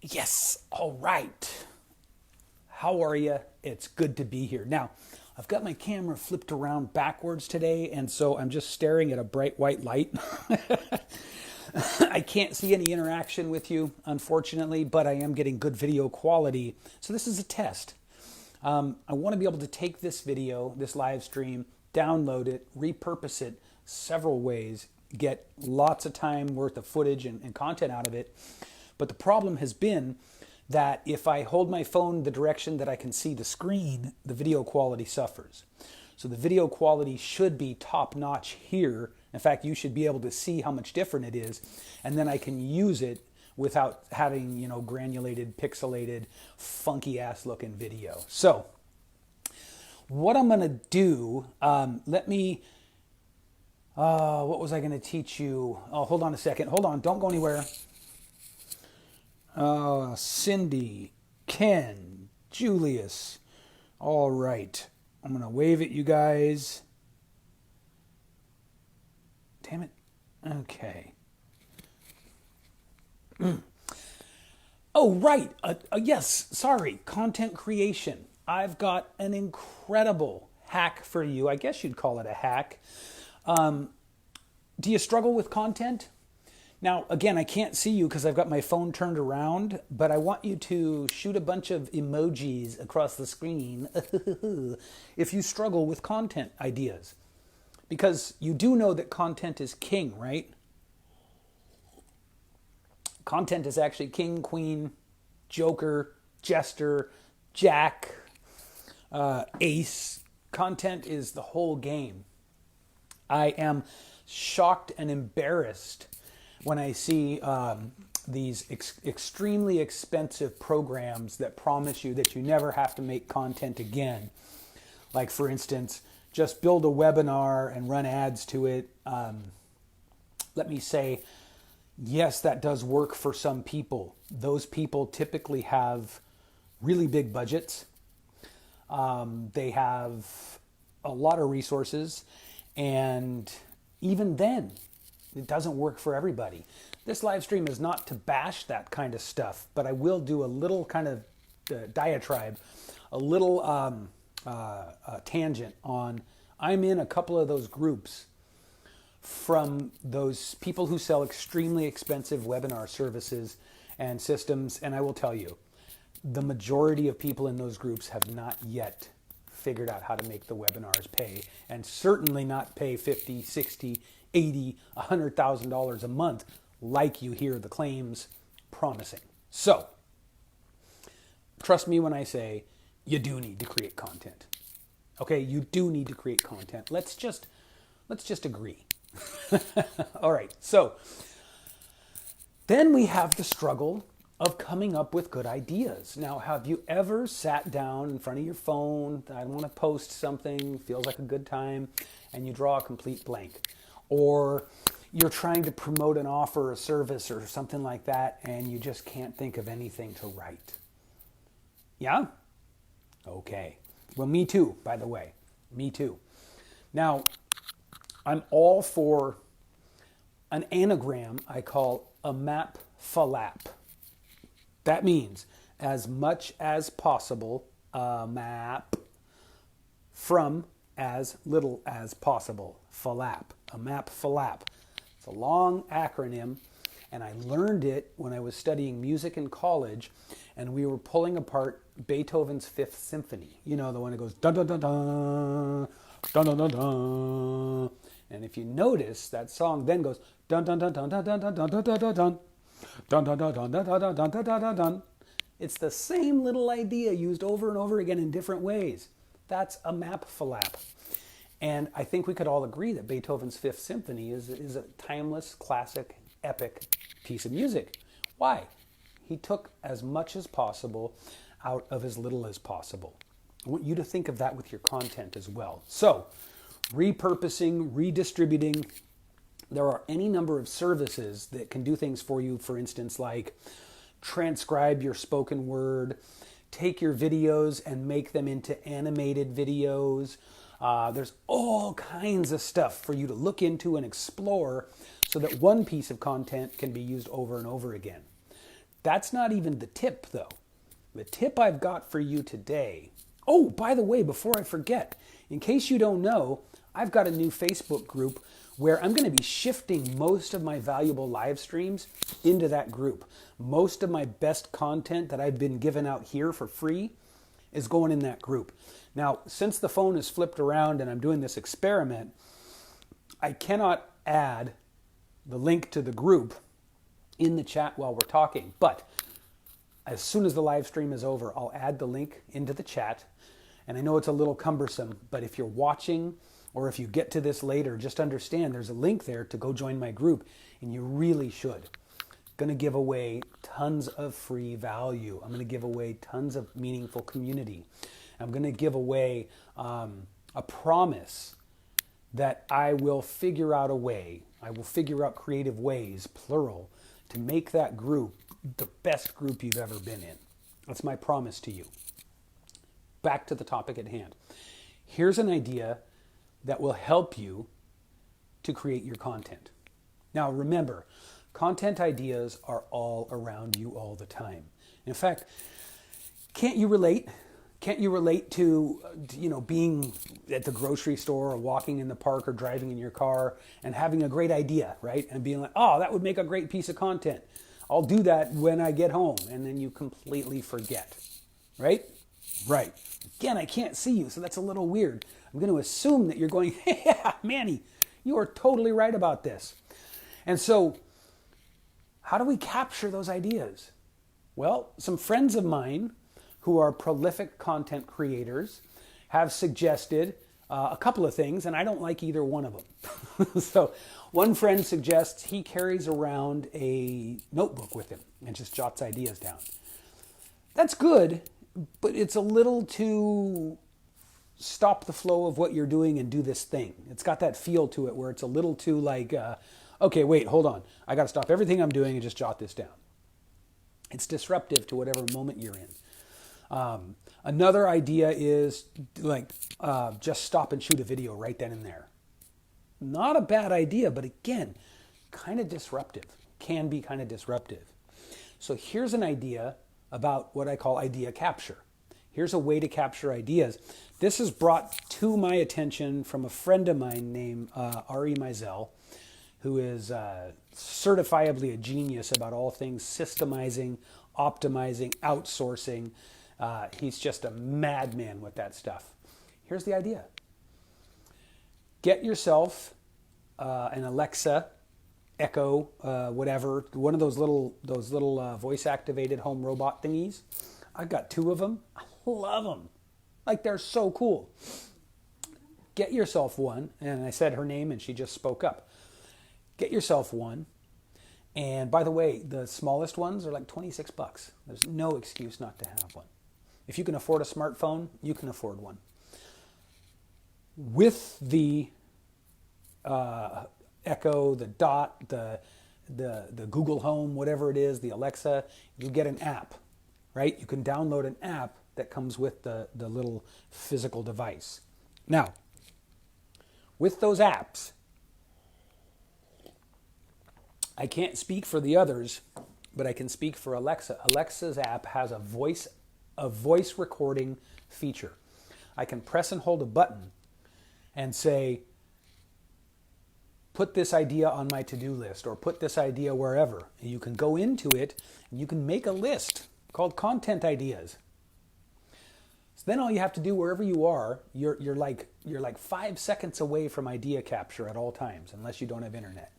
Yes, all right. How are you? It's good to be here. Now, I've got my camera flipped around backwards today, and so I'm just staring at a bright white light. I can't see any interaction with you, unfortunately, but I am getting good video quality. So this is a test. I want to be able to take this video, this live stream, download it, repurpose it several ways, get lots of time worth of footage and content out of it. But the problem has been that if I hold my phone the direction that I can see the screen, the video quality suffers. So the video quality should be top notch here. In fact, you should be able to see how much different it is, and then I can use it without having, granulated, pixelated, funky ass looking video. So what I'm going to do, what was I going to teach you? Oh, hold on a second. Hold on. Don't go anywhere. Cindy, Ken, Julius. All right. I'm going to wave at you guys. Damn it. Okay. Oh, right. Yes, sorry. Content creation. I've got an incredible hack for you. I guess you'd call it a hack. Do you struggle with content? Now, again, I can't see you because I've got my phone turned around, but I want you to shoot a bunch of emojis across the screen if you struggle with content ideas. Because you do know that content is king, right? Content is actually king, queen, joker, jester, jack, ace. Content is the whole game. I am shocked and embarrassed when I see these extremely expensive programs that promise you that you never have to make content again. Like, for instance, just build a webinar and run ads to it. Let me say, yes, that does work for some people. Those people typically have really big budgets. They have a lot of resources, and even then, it doesn't work for everybody. This live stream is not to bash that kind of stuff, but I will do a little kind of diatribe, a little tangent on, I'm in a couple of those groups from those people who sell extremely expensive webinar services and systems, and I will tell you, the majority of people in those groups have not yet figured out how to make the webinars pay, and certainly not pay 50, 60, 80, $100,000 a month like you hear the claims promising. So, trust me when I say you do need to create content. Okay, you do need to create content. Let's just agree. All right, so then we have the struggle of coming up with good ideas. Now, have you ever sat down in front of your phone, I want to post something, feels like a good time, and you draw a complete blank? Or you're trying to promote an offer, a service, or something like that, and you just can't think of anything to write? Yeah? Okay. Well, me too, by the way. Me too. Now, I'm all for an anagram I call a map falap. That means as much as possible, a map from as little as possible. Falap. A map falap. It's a long acronym, and I learned it when I was studying music in college, and we were pulling apart Beethoven's Fifth Symphony. You know, the one that goes dun dun dun dun, dun dun dun dun. And if you notice, that song then goes dun dun dun dun dun dun dun dun dun dun dun dun. Dun dun dun dun dun dun dun dun dun dun dun. It's the same little idea used over and over again in different ways. That's a map falap. And I think we could all agree that Beethoven's Fifth Symphony is a timeless, classic, epic piece of music. Why? He took as much as possible out of as little as possible. I want you to think of that with your content as well. So, repurposing, redistributing. There are any number of services that can do things for you, for instance, like transcribe your spoken word, take your videos and make them into animated videos. There's all kinds of stuff for you to look into and explore so that one piece of content can be used over and over again. That's not even the tip, though. The tip I've got for you today. Oh, by the way, before I forget, in case you don't know, I've got a new Facebook group where I'm going to be shifting most of my valuable live streams into that group. Most of my best content that I've been given out here for free is going in that group. Now, since the phone is flipped around and I'm doing this experiment, I cannot add the link to the group in the chat while we're talking. But as soon as the live stream is over, I'll add the link into the chat. And I know it's a little cumbersome, but if you're watching or if you get to this later, just understand there's a link there to go join my group, and you really should. Going to give away tons of free value. I'm going to give away tons of meaningful community. I'm going to give away a promise that I will figure out a way. I will figure out creative ways, plural, to make that group the best group you've ever been in. That's my promise to you. Back to the topic at hand. Here's an idea that will help you to create your content. Now remember, content ideas are all around you all the time. In fact, can't you relate? Can't you relate to, being at the grocery store or walking in the park or driving in your car and having a great idea, right? And being like, oh, that would make a great piece of content. I'll do that when I get home. And then you completely forget, right? Right. Again, I can't see you, so that's a little weird. I'm going to assume that you're going, yeah, Manny, you are totally right about this. And so how do we capture those ideas? Well, some friends of mine who are prolific content creators have suggested a couple of things, and I don't like either one of them. So one friend suggests he carries around a notebook with him and just jots ideas down. That's good, but it's a little too stop the flow of what you're doing and do this thing. It's got that feel to it where it's a little too like, okay, wait, hold on. I got to stop everything I'm doing and just jot this down. It's disruptive to whatever moment you're in. Another idea is like just stop and shoot a video right then and there. Not a bad idea, but again, kind of disruptive. Can be kind of disruptive. So here's an idea about what I call idea capture. Here's a way to capture ideas. This is brought to my attention from a friend of mine named Ari Mizell, who is certifiably a genius about all things systemizing, optimizing, outsourcing. He's just a madman with that stuff. Here's the idea. Get yourself an Alexa, Echo, whatever, one of those little voice-activated home robot thingies. I've got 2 of them. I love them. Like, they're so cool. Get yourself one. And I said her name and she just spoke up. Get yourself one. And by the way, the smallest ones are like $26. There's no excuse not to have one. If you can afford a smartphone, you can afford one. With the Echo, the Dot, the Google Home, whatever it is, the Alexa, you get an app, right? You can download an app that comes with the little physical device. Now, with those apps, I can't speak for the others, but I can speak for Alexa. Alexa's app has a voice recording feature. I can press and hold a button and say, put this idea on my to-do list or put this idea wherever. And you can go into it and you can make a list called content ideas. So then all you have to do wherever you are, you're like 5 seconds away from idea capture at all times, unless you don't have internet.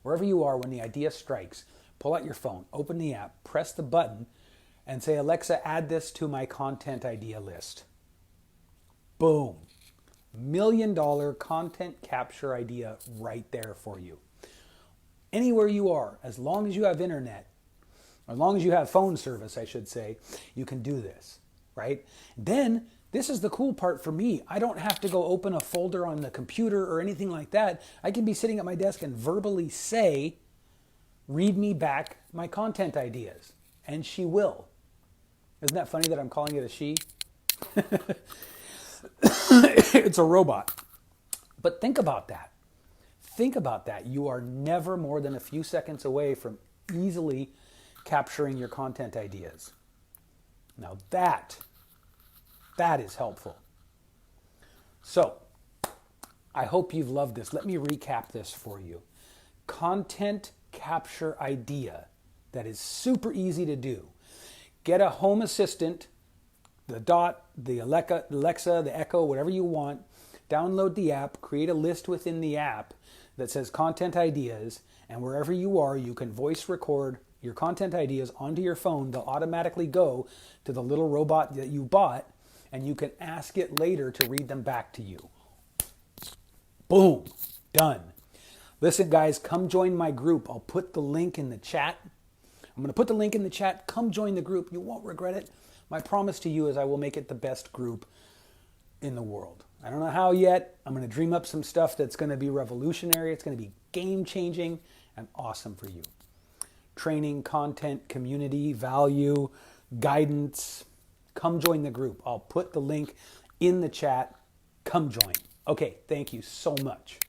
Wherever you are, when the idea strikes, pull out your phone, open the app, press the button, and say, Alexa, add this to my content idea list. Boom. $1 million content capture idea right there for you. Anywhere you are, as long as you have internet, or as long as you have phone service, I should say, you can do this, right? Then, this is the cool part for me. I don't have to go open a folder on the computer or anything like that. I can be sitting at my desk and verbally say, read me back my content ideas. And she will. Isn't that funny that I'm calling it a she? It's a robot. But think about that. Think about that. You are never more than a few seconds away from easily capturing your content ideas. Now that is helpful. So I hope you've loved this. Let me recap this for you. Content capture idea that is super easy to do. Get a home assistant, the Dot, the Alexa, the Echo, whatever you want. Download the app, create a list within the app that says content ideas, and wherever you are, you can voice record your content ideas onto your phone. They'll automatically go to the little robot that you bought, and you can ask it later to read them back to you. Boom, done. Listen, guys, come join my group. I'll put the link in the chat. I'm going to put the link in the chat. Come join the group. You won't regret it. My promise to you is I will make it the best group in the world. I don't know how yet. I'm going to dream up some stuff that's going to be revolutionary. It's going to be game-changing and awesome for you. Training, content, community, value, guidance. Come join the group. I'll put the link in the chat. Come join. Okay, thank you so much.